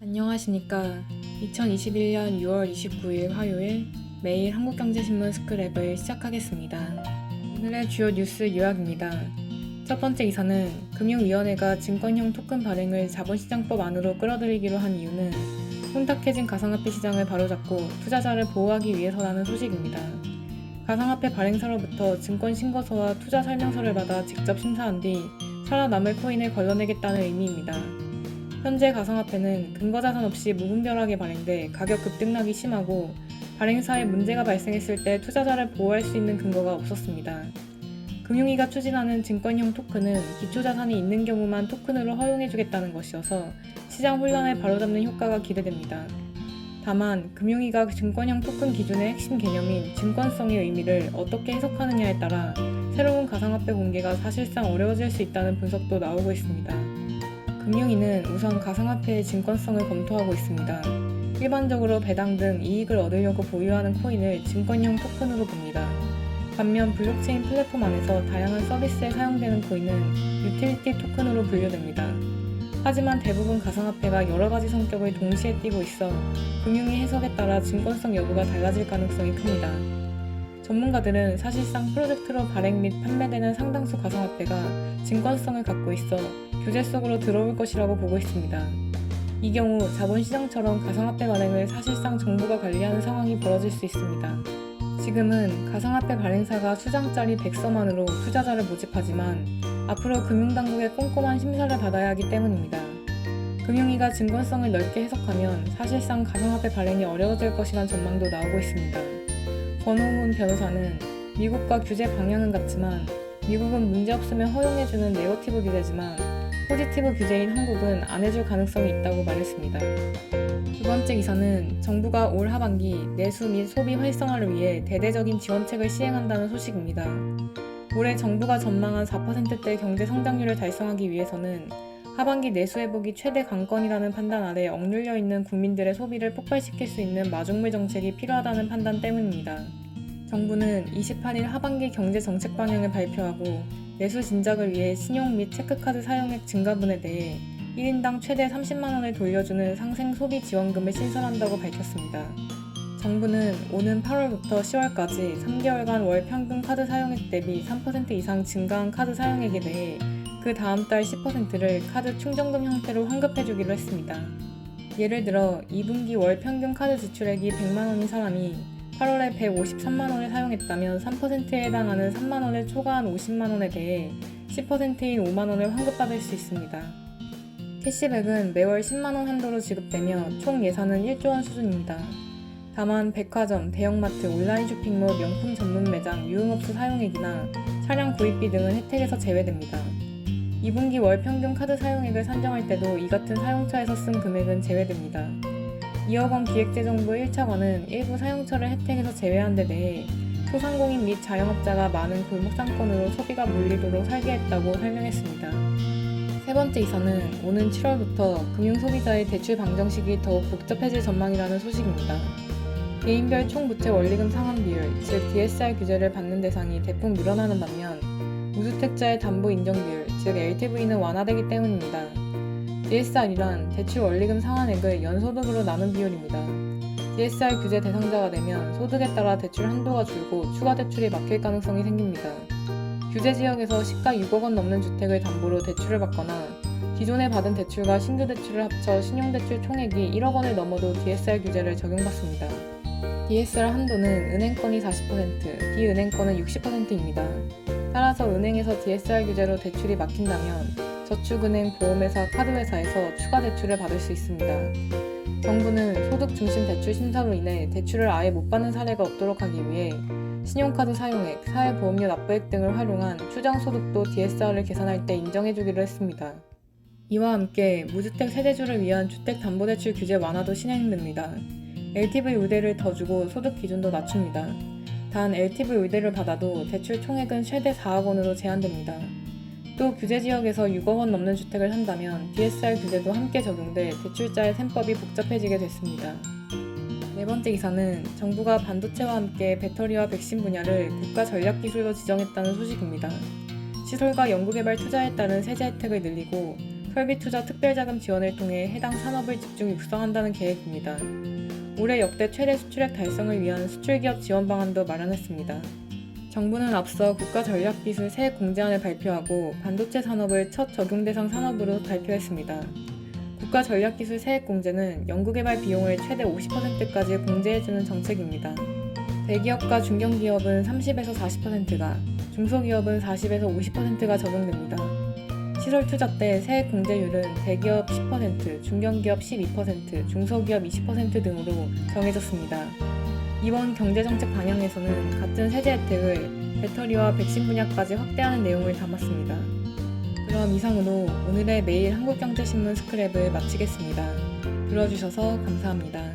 안녕하십니까. 2021년 6월 29일 화요일 매일 한국경제신문 스크랩을 시작하겠습니다. 오늘의 주요 뉴스 요약입니다. 첫 번째 기사는 금융위원회가 증권형 토큰 발행을 자본시장법 안으로 끌어들이기로 한 이유는 혼탁해진 가상화폐 시장을 바로잡고 투자자를 보호하기 위해서라는 소식입니다. 가상화폐 발행사로부터 증권 신고서와 투자 설명서를 받아 직접 심사한 뒤 살아남을 코인을 걸러내겠다는 의미입니다. 현재 가상화폐는 근거자산 없이 무분별하게 발행돼 가격 급등락이 심하고 발행사에 문제가 발생했을 때 투자자를 보호할 수 있는 근거가 없었습니다. 금융위가 추진하는 증권형 토큰은 기초자산이 있는 경우만 토큰으로 허용해주겠다는 것이어서 시장 혼란을 바로잡는 효과가 기대됩니다. 다만 금융위가 증권형 토큰 기준의 핵심 개념인 증권성의 의미를 어떻게 해석하느냐에 따라 새로운 가상화폐 공개가 사실상 어려워질 수 있다는 분석도 나오고 있습니다. 금융위는 우선 가상화폐의 증권성을 검토하고 있습니다. 일반적으로 배당 등 이익을 얻으려고 보유하는 코인을 증권형 토큰으로 봅니다. 반면 블록체인 플랫폼 안에서 다양한 서비스에 사용되는 코인은 유틸리티 토큰으로 분류됩니다. 하지만 대부분 가상화폐가 여러 가지 성격을 동시에 띠고 있어 금융위 해석에 따라 증권성 여부가 달라질 가능성이 큽니다. 전문가들은 사실상 프로젝트로 발행 및 판매되는 상당수 가상화폐가 증권성을 갖고 있어 규제 속으로 들어올 것이라고 보고 있습니다. 이 경우 자본시장처럼 가상화폐 발행을 사실상 정부가 관리하는 상황이 벌어질 수 있습니다. 지금은 가상화폐 발행사가 수장짜리 백서만으로 투자자를 모집하지만 앞으로 금융당국의 꼼꼼한 심사를 받아야 하기 때문입니다. 금융위가 증권성을 넓게 해석하면 사실상 가상화폐 발행이 어려워질 것이란 전망도 나오고 있습니다. 권호훈 변호사는 미국과 규제 방향은 같지만 미국은 문제없으면 허용해주는 네거티브 규제지만 포지티브 규제인 한국은 안 해줄 가능성이 있다고 말했습니다. 두 번째 기사는 정부가 올 하반기 내수 및 소비 활성화를 위해 대대적인 지원책을 시행한다는 소식입니다. 올해 정부가 전망한 4%대 경제 성장률을 달성하기 위해서는 하반기 내수 회복이 최대 관건이라는 판단 아래 억눌려 있는 국민들의 소비를 폭발시킬 수 있는 마중물 정책이 필요하다는 판단 때문입니다. 정부는 28일 하반기 경제 정책 방향을 발표하고 내수 진작을 위해 신용 및 체크카드 사용액 증가분에 대해 1인당 최대 30만 원을 돌려주는 상생 소비 지원금을 신설한다고 밝혔습니다. 정부는 오는 8월부터 10월까지 3개월간 월 평균 카드 사용액 대비 3% 이상 증가한 카드 사용액에 대해 그 다음 달 10%를 카드 충전금 형태로 환급해주기로 했습니다. 예를 들어 2분기 월 평균 카드 지출액이 100만 원인 사람이 8월에 153만 원을 사용했다면 3%에 해당하는 3만 원을 초과한 50만 원에 대해 10%인 5만 원을 환급받을 수 있습니다. 캐시백은 매월 10만 원 한도로 지급되며 총 예산은 1조 원 수준입니다. 다만 백화점, 대형마트, 온라인 쇼핑몰, 명품 전문 매장, 유흥업소 사용액이나 차량 구입비 등은 혜택에서 제외됩니다. 2분기 월 평균 카드 사용액을 산정할 때도 이 같은 사용처에서 쓴 금액은 제외됩니다. 2억 원 기획재정부 1차관은 일부 사용처를 혜택에서 제외한 데 대해 소상공인 및 자영업자가 많은 골목 상권으로 소비가 몰리도록 설계했다고 설명했습니다. 세 번째 기사는 오는 7월부터 금융소비자의 대출 방정식이 더욱 복잡해질 전망이라는 소식입니다. 개인별 총부채 원리금 상환 비율, 즉 DSR 규제를 받는 대상이 대폭 늘어나는 반면 무주택자의 담보 인정 비율, 즉 LTV는 완화되기 때문입니다. DSR이란 대출 원리금 상환액을 연소득으로 나눈 비율입니다. DSR 규제 대상자가 되면 소득에 따라 대출 한도가 줄고 추가 대출이 막힐 가능성이 생깁니다. 규제 지역에서 시가 6억 원 넘는 주택을 담보로 대출을 받거나 기존에 받은 대출과 신규 대출을 합쳐 신용대출 총액이 1억 원을 넘어도 DSR 규제를 적용받습니다. DSR 한도는 은행권이 40%, 비은행권은 60%입니다. 따라서 은행에서 DSR 규제로 대출이 막힌다면 저축은행, 보험회사, 카드회사에서 추가 대출을 받을 수 있습니다. 정부는 소득 중심 대출 심사로 인해 대출을 아예 못 받는 사례가 없도록 하기 위해 신용카드 사용액, 사회보험료 납부액 등을 활용한 추정소득도 DSR을 계산할 때 인정해주기로 했습니다. 이와 함께 무주택 세대주를 위한 주택담보대출 규제 완화도 진행됩니다. LTV 우대를 더 주고 소득 기준도 낮춥니다. 단 LTV 우대를 받아도 대출 총액은 최대 4억 원으로 제한됩니다. 또 규제 지역에서 6억 원 넘는 주택을 산다면 DSR 규제도 함께 적용돼 대출자의 셈법이 복잡해지게 됐습니다. 네 번째 기사는 정부가 반도체와 함께 배터리와 백신 분야를 국가 전략 기술로 지정했다는 소식입니다. 시설과 연구개발 투자에 따른 세제 혜택을 늘리고 설비투자 특별자금 지원을 통해 해당 산업을 집중 육성한다는 계획입니다. 올해 역대 최대 수출액 달성을 위한 수출기업 지원 방안도 마련했습니다. 정부는 앞서 국가전략기술 세액 공제안을 발표하고 반도체 산업을 첫 적용 대상 산업으로 발표했습니다. 국가전략기술 세액 공제는 연구개발 비용을 최대 50%까지 공제해주는 정책입니다. 대기업과 중견기업은 30에서 40%가, 중소기업은 40에서 50%가 적용됩니다. 시설 투자 때 세액 공제율은 대기업 10%, 중견기업 12%, 중소기업 20% 등으로 정해졌습니다. 이번 경제정책 방향에서는 같은 세제 혜택을 배터리와 백신 분야까지 확대하는 내용을 담았습니다. 그럼 이상으로 오늘의 매일 한국경제신문 스크랩을 마치겠습니다. 들어주셔서 감사합니다.